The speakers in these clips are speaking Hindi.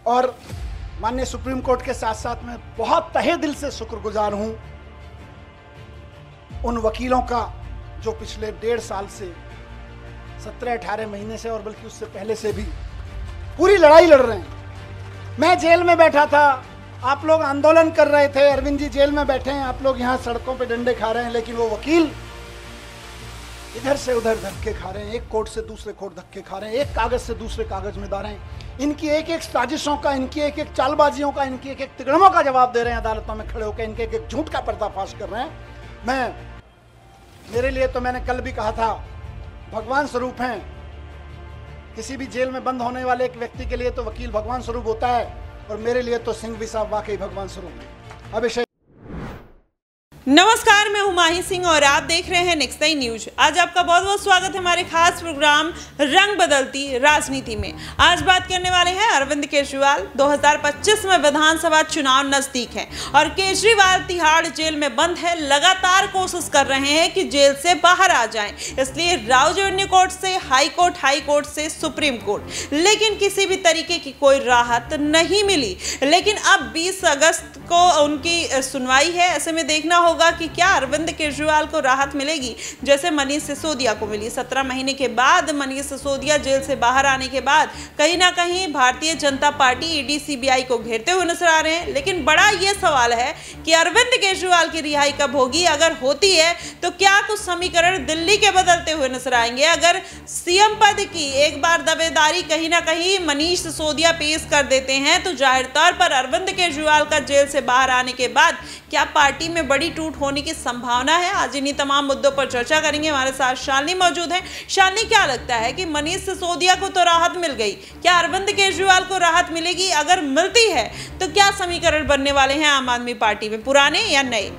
और माननीय सुप्रीम कोर्ट के साथ साथ मैं बहुत तहे दिल से शुक्रगुजार हूं उन वकीलों का जो पिछले 1.5 साल से 17-18 महीने से और बल्कि उससे पहले से भी पूरी लड़ाई लड़ रहे हैं। मैं जेल में बैठा था, आप लोग आंदोलन कर रहे थे, अरविंद जी जेल में बैठे हैं, आप लोग यहाँ सड़कों पे डंडे खा रहे हैं, लेकिन वो वकील इधर से उधर धक्के खा रहे हैं, एक कोर्ट से दूसरे कोर्ट धक्के खा रहे हैं, एक कागज से दूसरे कागज में डाल रहे हैं। इनकी एक एक साजिशों का, इनकी एक एक चालबाजियों का, इनकी एक एक तिगड़मों का जवाब दे रहे हैं अदालतों में खड़े होकर, इनके एक एक झूठ का पर्दाफाश कर रहे हैं। मेरे लिए तो मैंने कल भी कहा था, भगवान स्वरूप हैं। किसी भी जेल में बंद होने वाले एक व्यक्ति के लिए तो वकील भगवान स्वरूप होता है, और मेरे लिए तो सिंघवी साहब वाकई भगवान स्वरूप हैं। अभिषेक। नमस्कार, मैं हुमायूं सिंह और आप देख रहे हैं नेक्स्ट नाइन न्यूज। आज आपका बहुत बहुत स्वागत है हमारे खास प्रोग्राम रंग बदलती राजनीति में। आज बात करने वाले हैं अरविंद केजरीवाल। 2025 में विधानसभा चुनाव नजदीक है और केजरीवाल तिहाड़ जेल में बंद है। लगातार कोशिश कर रहे हैं कि जेल से बाहर आ जाएं, इसलिए राउजन्य कोर्ट से हाई कोर्ट से सुप्रीम कोर्ट, लेकिन किसी भी तरीके की कोई राहत नहीं मिली। लेकिन अब 20 अगस्त को उनकी सुनवाई है। ऐसे में देखना होगा कि क्या अरविंद केजरीवाल को राहत मिलेगी, जैसे मनीष सिसोदिया को मिली। 17 महीने के बाद मनीष सिसोदिया जेल से बाहर आने के बाद कहीं ना कहीं Bharatiya Janata party ED CBI को घेरते हुए नजर आ रहे हैं। लेकिन बड़ा यह सवाल है कि अरविंद केजरीवाल की रिहाई कब होगी। अगर होती है तो क्या कुछ समीकरण दिल्ली के बदलते हुए नजर आएंगे। अगर सीएम पद की एक बार दावेदारी कहीं ना कहीं मनीष सिसोदिया पेश कर देते हैं, तो जाहिर तौर पर अरविंद केजरीवाल का जेल से बाहर आने के बाद क्या पार्टी में बड़ी टूट होने की संभावना है। आज इन्हीं तमाम मुद्दों पर चर्चा करेंगे। हमारे साथ शालिनी मौजूद है। शालिनी, क्या लगता है कि मनीष सिसोदिया को तो राहत मिल गई, क्या अरविंद केजरीवाल को राहत मिलेगी? अगर मिलती है तो क्या समीकरण बनने वाले हैं आम आदमी पार्टी में, पुराने या नए?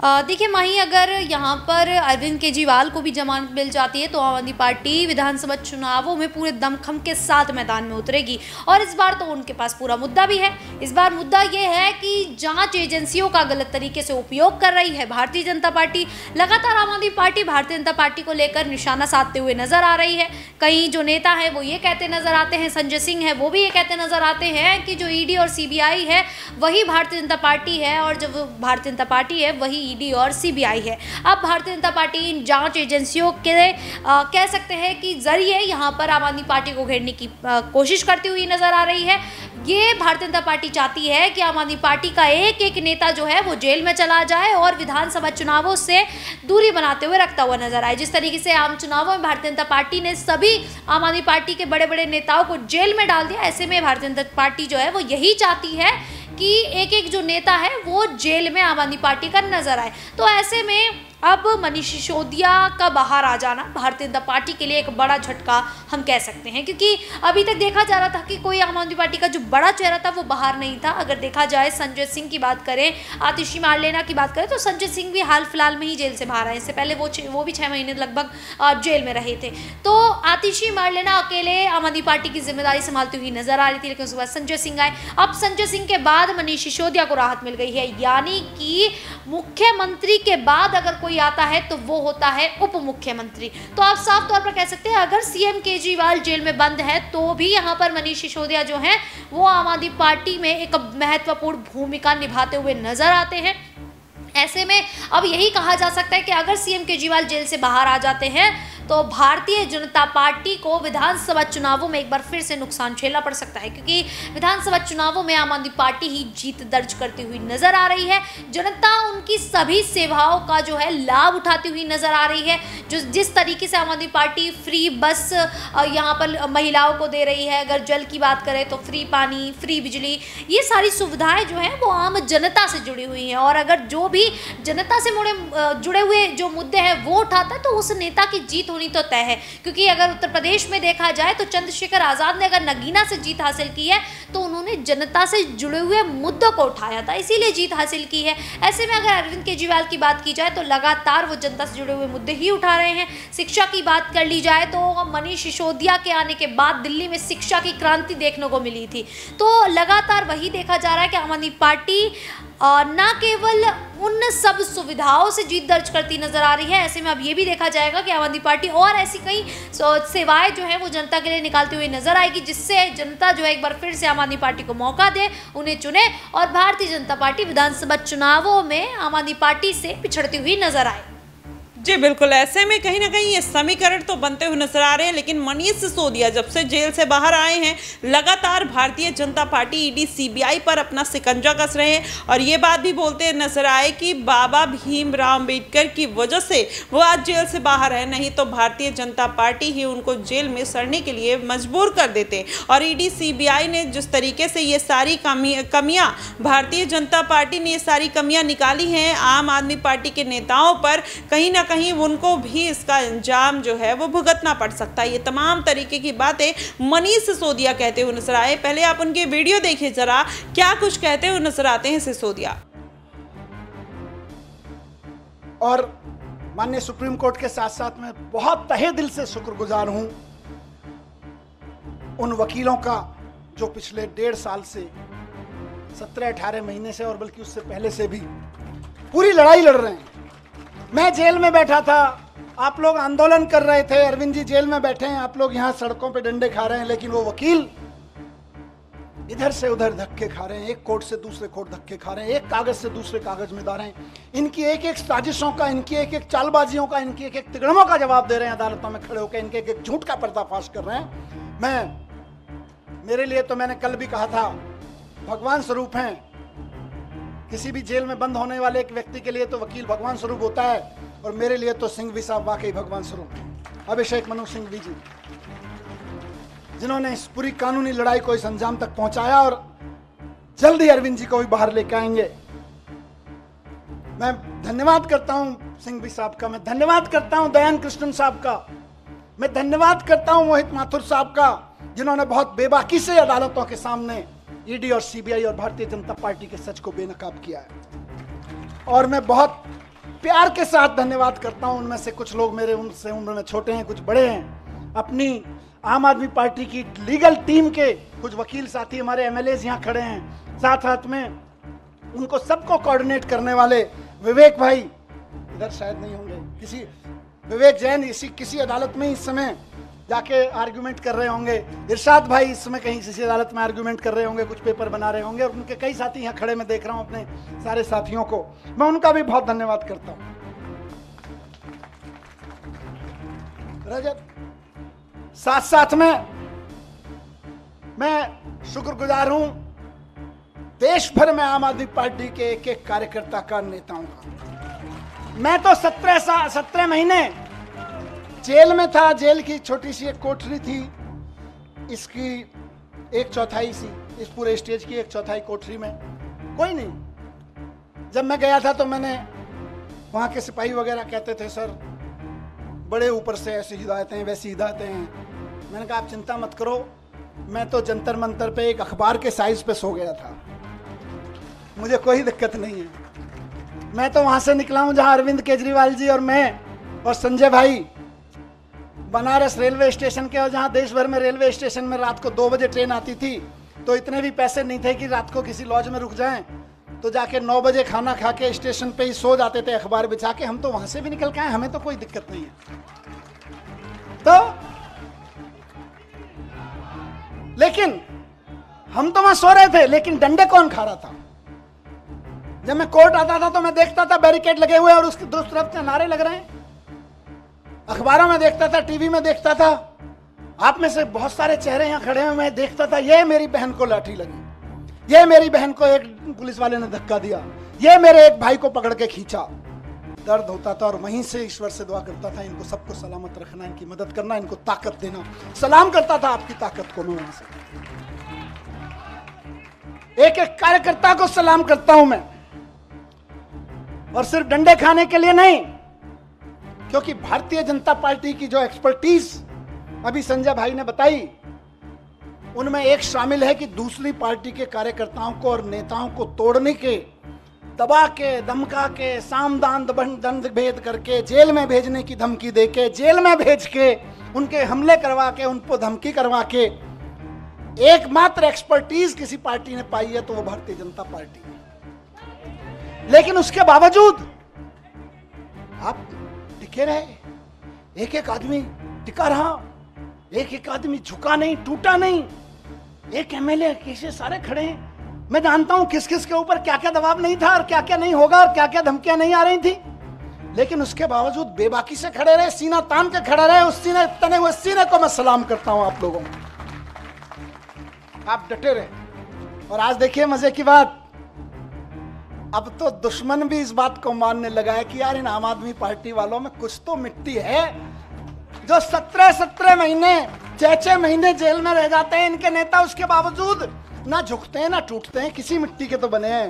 देखिए माही, अगर यहाँ पर अरविंद केजरीवाल को भी जमानत मिल जाती है तो आम आदमी पार्टी विधानसभा चुनावों में पूरे दमखम के साथ मैदान में उतरेगी। और इस बार तो उनके पास पूरा मुद्दा भी है। इस बार मुद्दा ये है कि जांच एजेंसियों का गलत तरीके से उपयोग कर रही है भारतीय जनता पार्टी। लगातार आम आदमी पार्टी भारतीय जनता पार्टी को लेकर निशाना साधते हुए नजर आ रही है। कई जो नेता है वो ये कहते नजर आते हैं, संजय सिंह है वो भी ये कहते नजर आते हैं कि जो ईडी और सीबीआई है वही भारतीय जनता पार्टी है, और जो भारतीय जनता पार्टी है वही ईडी और सीबीआई है। अब भारतीय जनता पार्टी इन जांच एजेंसियों के कह सकते हैं कि जरिए यहां पर आम आदमी पार्टी को घेरने की कोशिश करती हुई नजर आ रही है। ये भारतीय जनता पार्टी चाहती है कि आम आदमी पार्टी का एक एक नेता जो है वो जेल में चला जाए और विधानसभा चुनावों से दूरी बनाते हुए रखता हुआ नजर आए। जिस तरीके से आम चुनावों में भारतीय जनता पार्टी ने सभी आम आदमी पार्टी के बड़े बड़े नेताओं को जेल में डाल दिया, ऐसे में भारतीय जनता पार्टी जो है वो यही चाहती है कि एक एक जो नेता है वो जेल में आम आदमी पार्टी का नजर आए। तो ऐसे में अब मनीष सिसोदिया का बाहर आ जाना भारतीय जनता पार्टी के लिए एक बड़ा झटका हम कह सकते हैं, क्योंकि अभी तक देखा जा रहा था कि कोई आम आदमी पार्टी का जो बड़ा चेहरा था वो बाहर नहीं था। अगर देखा जाए संजय सिंह की बात करें, आतिशी मारलेना की बात करें, तो संजय सिंह भी हाल फिलहाल में ही जेल से बाहर आए। इससे पहले वो भी 6 महीने लगभग जेल में रहे थे। तो आतिशी मारलेना अकेले आम आदमी पार्टी की जिम्मेदारी संभालती हुई नजर आ रही थी, लेकिन उसके बाद संजय सिंह आए। अब संजय सिंह के बाद मनीष सिसोदिया को राहत मिल गई है, यानी कि मुख्यमंत्री के बाद अगर कोई आता है तो वो होता है उप मुख्यमंत्री। तो आप साफ तौर पर कह सकते हैं अगर सीएम केजरीवाल जेल में बंद है तो भी यहाँ पर मनीष सिसोदिया जो है वो आम आदमी पार्टी में एक महत्वपूर्ण भूमिका निभाते हुए नजर आते हैं। ऐसे में अब यही कहा जा सकता है कि अगर सीएम केजरीवाल जेल से बाहर आ जाते हैं तो भारतीय जनता पार्टी को विधानसभा चुनावों में एक बार फिर से नुकसान झेलना पड़ सकता है, क्योंकि विधानसभा चुनावों में आम आदमी पार्टी ही जीत दर्ज करती हुई नजर आ रही है। जनता उनकी सभी सेवाओं का जो है लाभ उठाती हुई नजर आ रही है। जो जिस तरीके से आम आदमी पार्टी फ्री बस यहाँ पर महिलाओं को दे रही है, अगर जल की बात करें तो फ्री पानी, फ्री बिजली, ये सारी सुविधाएं जो हैं वो आम जनता से जुड़ी हुई हैं। और अगर जो भी जनता से जुड़े हुए जो मुद्दे हैं वो उठाता है तो उस नेता की जीत होनी तो तय है। क्योंकि अगर उत्तर प्रदेश में देखा जाए तो चंद्रशेखर आजाद ने अगर नगीना से जीत हासिल की है तो उन्होंने जनता से जुड़े हुए मुद्दों को उठाया था, इसीलिए जीत हासिल की है। ऐसे में अगर अरविंद केजरीवाल की बात की जाए तो लगातार वो जनता से जुड़े हुए मुद्दे ही उठा रहे हैं। शिक्षा की बात कर ली जाए तो मनीष सिसोदिया के आने के बाद दिल्ली में शिक्षा की क्रांति देखने को मिली थी। तो लगातार वही देखा जा रहा है कि आम आदमी पार्टी न केवल उन सब सुविधाओं से जीत दर्ज करती नजर आ रही है। ऐसे में अब ये भी देखा जाएगा कि आम आदमी पार्टी और ऐसी कई सेवाएं जो है वो जनता के लिए निकालती हुई नजर आएगी, जिससे जनता जो है एक बार फिर से आम आदमी पार्टी को मौका दे, उन्हें चुने और भारतीय जनता पार्टी विधानसभा चुनावों में आम आदमी पार्टी से पिछड़ती हुई नजर आए। जी बिल्कुल, ऐसे में कहीं ना कहीं ये समीकरण तो बनते हुए नजर आ रहे हैं, लेकिन मनीष सिसोदिया जब से जेल से बाहर आए हैं लगातार Bharatiya Janata party ED CBI पर अपना शिकंजा कस रहे हैं और ये बात भी बोलते नजर आए कि बाबा भीमराव अंबेडकर की वजह से वो आज जेल से बाहर है, नहीं तो भारतीय जनता पार्टी ही उनको जेल में सड़ने के लिए मजबूर कर देते। और ईडी सीबीआई ने जिस तरीके से ये सारी कमियां भारतीय जनता पार्टी ने ये सारी कमियां निकाली हैं आम आदमी पार्टी के नेताओं पर, कहीं ना कहीं उनको भी इसका अंजाम जो है वो भुगतना पड़ सकता है। ये तमाम तरीके की बातें मनीष सिसोदिया कहते हुए नजर आए। पहले आप उनके वीडियो देखिए जरा, क्या कुछ कहते हुए नजर आते हैं सिसोदिया। और माननीय सुप्रीम कोर्ट के साथ साथ मैं बहुत तहे दिल से शुक्रगुजार हूं उन वकीलों का जो पिछले 1.5 साल से 17-18 महीने से और बल्कि उससे पहले से भी पूरी लड़ाई लड़ रहे हैं। मैं जेल में बैठा था, आप लोग आंदोलन कर रहे थे, अरविंद जी जेल में बैठे हैं, आप लोग यहां सड़कों पे डंडे खा रहे हैं, लेकिन वो वकील इधर से उधर धक्के खा रहे हैं, एक कोर्ट से दूसरे कोर्ट धक्के खा रहे हैं, एक कागज से दूसरे कागज में जा रहे हैं। इनकी एक एक साजिशों का, इनकी एक एक चालबाजियों का, इनकी एक एक तिगड़मों का जवाब दे रहे हैं अदालतों में खड़े होकर, इनके एक एक झूठ का पर्दाफाश कर रहे हैं। मेरे लिए तो मैंने कल भी कहा था, भगवान स्वरूप हैं। किसी भी जेल में बंद होने वाले एक व्यक्ति के लिए तो वकील भगवान स्वरूप होता है, और मेरे लिए तो सिंघवी साहब वाकई भगवान स्वरूप हैं। अभिषेक मनु सिंघवी जी, जिन्होंने इस पूरी कानूनी लड़ाई को इस अंजाम तक पहुंचाया और जल्दी अरविंद जी को भी बाहर लेकर आएंगे। मैं धन्यवाद करता हूं सिंघवी साहब का, मैं धन्यवाद करता हूं दयान कृष्णन साहब का, मैं धन्यवाद करता हूं मोहित माथुर साहब का, जिन्होंने बहुत बेबाकी से अदालतों के सामने ईडी और सीबीआई और भारतीय जनता पार्टी के सच को बेनकाब किया है। और मैं बहुत प्यार के साथ धन्यवाद करता हूं, उनमें से कुछ लोग मेरे उनसे उम्र में छोटे हैं, कुछ बड़े हैं, अपनी आम आदमी पार्टी की लीगल टीम के कुछ वकील साथी हमारे एमएलएज यहाँ खड़े हैं, साथ साथ में उनको सबको कोऑर्डिनेट करने वाले विवेक भाई इधर शायद नहीं होंगे, किसी विवेक जैन किसी अदालत में इस समय जाके आर्गुमेंट कर रहे होंगे, इरशाद भाई इस समय कहीं किसी अदालत में आर्गुमेंट कर रहे होंगे, कुछ पेपर बना रहे होंगे, और उनके कई साथी यहाँ खड़े मैं देख रहा हूँ अपने सारे साथियों को, मैं उनका भी बहुत धन्यवाद करता हूँ। रजत, साथ साथ में मैं शुक्रगुजार हूं देश भर में आम आदमी पार्टी के एक एक कार्यकर्ता का, नेताओं का। मैं तो 17 महीने जेल में था, जेल की छोटी सी एक कोठरी थी, इसकी 1/4 सी, इस पूरे स्टेज की 1/4 कोठरी में कोई नहीं। जब मैं गया था तो मैंने वहाँ के सिपाही वगैरह कहते थे, सर बड़े ऊपर से ऐसी हिदायतें हैं, वैसी हिदायतें हैं। मैंने कहा आप चिंता मत करो, मैं तो जंतर मंतर पे एक अखबार के साइज पे सो गया था, मुझे कोई दिक्कत नहीं है। मैं तो वहाँ से निकला हूँ जहाँ अरविंद केजरीवाल जी और मैं और संजय भाई बनारस रेलवे स्टेशन के, और जहाँ देश भर में रेलवे स्टेशन में रात को 2 बजे ट्रेन आती थी, तो इतने भी पैसे नहीं थे कि रात को किसी लॉज में रुक जाएं, तो जाके 9 बजे खाना खा के स्टेशन पे ही सो जाते थे अखबार बिछा के। हम तो वहां से भी निकल के आए, हमें तो कोई दिक्कत नहीं है। तो लेकिन हम तो वहां सो रहे थे, लेकिन डंडे कौन खा रहा था? जब मैं कोर्ट आता था तो मैं देखता था बैरिकेड लगे हुए और उसकी दूसरी तरफ से नारे लग रहे हैं, अखबारों में देखता था, टीवी में देखता था, आप में से बहुत सारे चेहरे यहाँ खड़े हैं, मैं देखता था ये मेरी बहन को लाठी लगी, ये मेरी बहन को एक पुलिस वाले ने धक्का दिया, ये मेरे एक भाई को पकड़ के खींचा। दर्द होता था और वहीं से ईश्वर से दुआ करता था, इनको सबको सलामत रखना, इनकी मदद करना, इनको ताकत देना। सलाम करता था आपकी ताकत को मैं वहां से, एक एक कार्यकर्ता को सलाम करता हूं मैं, और सिर्फ डंडे खाने के लिए नहीं, क्योंकि भारतीय जनता पार्टी की जो एक्सपर्टीज अभी संजय भाई ने बताई, उनमें एक शामिल है कि दूसरी पार्टी के कार्यकर्ताओं को और नेताओं को तोड़ने के, दबा के, धमका के, सामदान दंड भेद करके, जेल में भेजने की धमकी देके, जेल में भेज के, उनके हमले करवा के, उनको धमकी करवा के एकमात्र एक्सपर्टीज किसी पार्टी ने पाई है तो वो भारतीय जनता पार्टी है। लेकिन उसके बावजूद आप टिके रहे, एक एक आदमी टिका रहा, एक एक आदमी झुका नहीं, टूटा नहीं, एक एमएलए कैसे सारे खड़े हैं। मैं जानता हूं किस किस के ऊपर क्या क्या दबाव नहीं था और क्या क्या नहीं होगा और क्या क्या धमकियां नहीं आ रही थी, लेकिन उसके बावजूद बेबाकी से खड़े रहे, सीना तान के खड़े रहे। उस सीने, तने हुए सीने को मैं सलाम करता हूं आप लोगों को। आप डटे रहे। और आज देखिए मजे की बात, अब तो दुश्मन भी इस बात को मानने लगा है कि यार इन आम आदमी पार्टी वालों में कुछ तो मिट्टी है। जो 17 महीने 6 महीने जेल में रह जाते हैं इनके नेता, उसके बावजूद ना झुकते हैं ना टूटते हैं। किसी मिट्टी के तो बने हैं,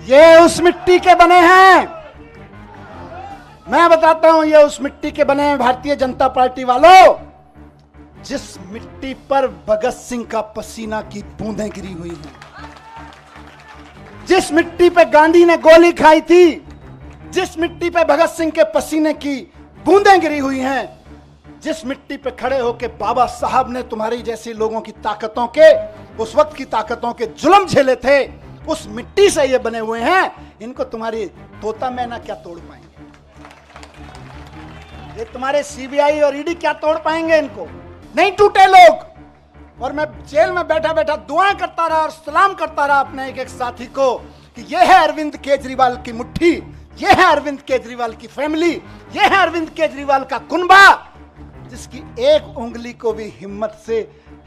ये उस मिट्टी के बने हैं। मैं बताता हूं, ये उस मिट्टी के बने हैं भारतीय जनता पार्टी वालों, जिस मिट्टी पर भगत सिंह का पसीना की बूंदें गिरी हुई हैं, जिस मिट्टी पे गांधी ने गोली खाई थी, जिस मिट्टी पे भगत सिंह के पसीने की बूंदें गिरी हुई हैं, जिस मिट्टी पे खड़े होकर बाबा साहब ने तुम्हारी जैसी लोगों की ताकतों के, उस वक्त की ताकतों के जुल्म झेले थे, उस मिट्टी से ये बने हुए हैं। इनको तुम्हारी तोता मैना क्या तोड़ पाएंगे? ये तुम्हारे सीबीआई और ईडी क्या तोड़ पाएंगे? इनको नहीं टूटे लोग। और मैं जेल में बैठा बैठा दुआएं करता रहा और सलाम करता रहा अपने एक एक साथी को कि ये है अरविंद केजरीवाल की मुट्ठी, ये है अरविंद केजरीवाल की फैमिली, ये है अरविंद केजरीवाल का कुनबा, जिसकी एक उंगली को भी हिम्मत से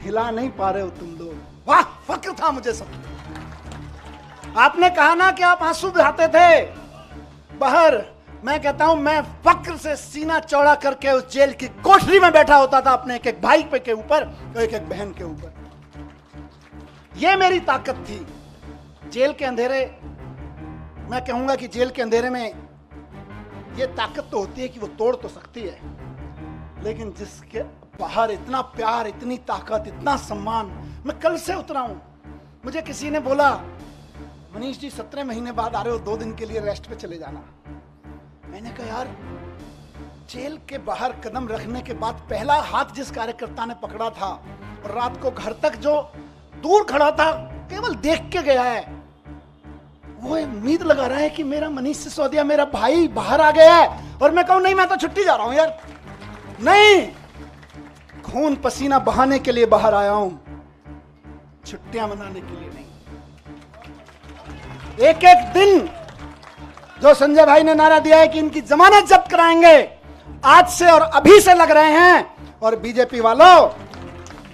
हिला नहीं पा रहे हो तुम लोग। वाह, फक्र था मुझे सब। आपने कहा ना कि आप आंसू बहाते थे बाहर, मैं कहता हूं मैं फक्र से सीना चौड़ा करके उस जेल की कोठरी में बैठा होता था अपने एक एक भाई पे के ऊपर, एक एक बहन के ऊपर। यह मेरी ताकत थी। जेल के अंधेरे, मैं कहूंगा कि जेल के अंधेरे में यह ताकत तो होती है कि वो तोड़ तो सकती है, लेकिन जिसके बाहर इतना प्यार, इतनी ताकत, इतना सम्मान। मैं कल से उतरा हूं, मुझे किसी ने बोला मनीष जी 17 महीने बाद आ रहे हो, 2 दिन के लिए रेस्ट पे चले जाना। मैंने कहा यार, जेल के बाहर कदम रखने के बाद पहला हाथ जिस कार्यकर्ता ने पकड़ा था और रात को घर तक जो दूर खड़ा था केवल देख के गया है, वो उम्मीद लगा रहा है कि मेरा मनीष सिसोदिया, मेरा भाई बाहर आ गया है। और मैं कहूं नहीं, मैं तो छुट्टी जा रहा हूं यार, नहीं, खून पसीना बहाने के लिए बाहर आया हूं, छुट्टियां मनाने के लिए नहीं। एक एक दिन जो संजय भाई ने नारा दिया है कि इनकी जमानत जब्त कराएंगे, आज से और अभी से लग रहे हैं। और बीजेपी वालों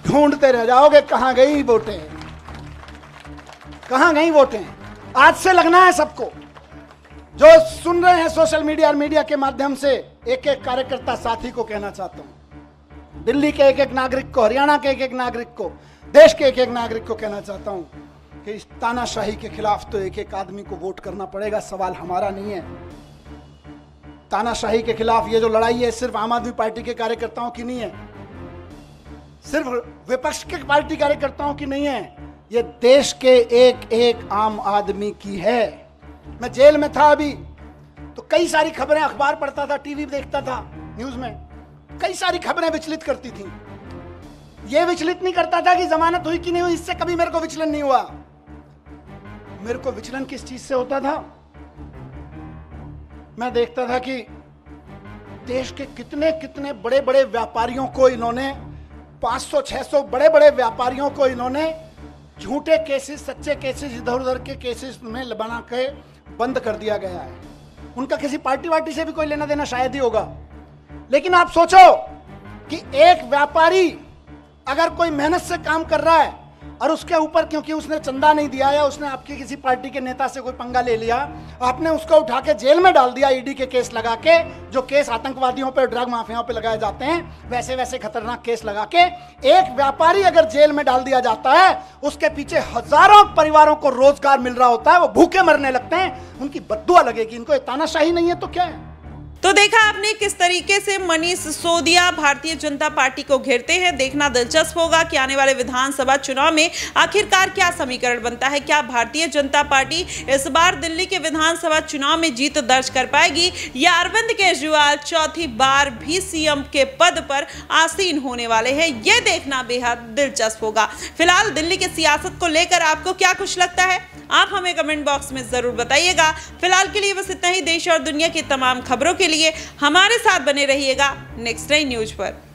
ढूंढते रह जाओगे कहां गई वोटें, कहां गई वोटें। आज से लगना है सबको। जो सुन रहे हैं सोशल मीडिया और मीडिया के माध्यम से, एक एक कार्यकर्ता साथी को कहना चाहता हूं, दिल्ली के एक एक नागरिक को, हरियाणा के एक एक नागरिक को, देश के एक एक नागरिक को कहना चाहता हूं कि इस तानाशाही के खिलाफ तो एक एक आदमी को वोट करना पड़ेगा। सवाल हमारा नहीं है। तानाशाही के खिलाफ ये जो लड़ाई है सिर्फ आम आदमी पार्टी के कार्यकर्ताओं की नहीं है, सिर्फ विपक्ष के पार्टी कार्यकर्ताओं की नहीं है, ये देश के एक एक आम आदमी की है। मैं जेल में था अभी, तो कई सारी खबरें, अखबार पढ़ता था, टीवी देखता था, न्यूज में कई सारी खबरें विचलित करती थी। ये विचलित नहीं करता था कि जमानत हुई कि नहीं हुई, इससे कभी मेरे को विचलन नहीं हुआ। मेरे को विचलन किस चीज से होता था? मैं देखता था कि देश के कितने कितने बड़े बड़े व्यापारियों को इन्होंने, 500-600 बड़े बड़े व्यापारियों को इन्होंने झूठे केसेस, सच्चे केसेस, इधर उधर के केसेस में बना के बंद कर दिया गया है। उनका किसी पार्टी वार्टी से भी कोई लेना देना शायद ही होगा, लेकिन आप सोचो कि एक व्यापारी अगर कोई मेहनत से काम कर रहा है और उसके ऊपर क्योंकि उसने चंदा नहीं दिया या उसने आपकी किसी पार्टी के नेता से कोई पंगा ले लिया, आपने उसको उठा के जेल में डाल दिया ईडी के केस लगा के, जो केस आतंकवादियों पे, ड्रग माफियाओं पे लगाए जाते हैं, वैसे वैसे खतरनाक केस लगा के एक व्यापारी अगर जेल में डाल दिया जाता है, उसके पीछे हजारों परिवारों को रोजगार मिल रहा होता है, वो भूखे मरने लगते हैं, उनकी बद्दुआ लगेगी। इनको तानाशाही नहीं है तो क्या है? तो देखा आपने किस तरीके से मनीष सिसोदिया भारतीय जनता पार्टी को घेरते हैं। देखना दिलचस्प होगा कि आने वाले विधानसभा चुनाव में आखिरकार क्या समीकरण बनता है। क्या भारतीय जनता पार्टी इस बार दिल्ली के विधानसभा चुनाव में जीत दर्ज कर पाएगी या अरविंद केजरीवाल चौथी बार भी सीएम के पद पर आसीन होने वाले हैं, यह देखना बेहद दिलचस्प होगा। फिलहाल दिल्ली के सियासत को लेकर आपको क्या कुछ लगता है, आप हमें कमेंट बॉक्स में जरूर बताइएगा। फिलहाल के लिए बस इतना ही। देश और दुनिया की तमाम खबरों के लिए हमारे साथ बने रहिएगा नेक्स्ट टाइम न्यूज पर।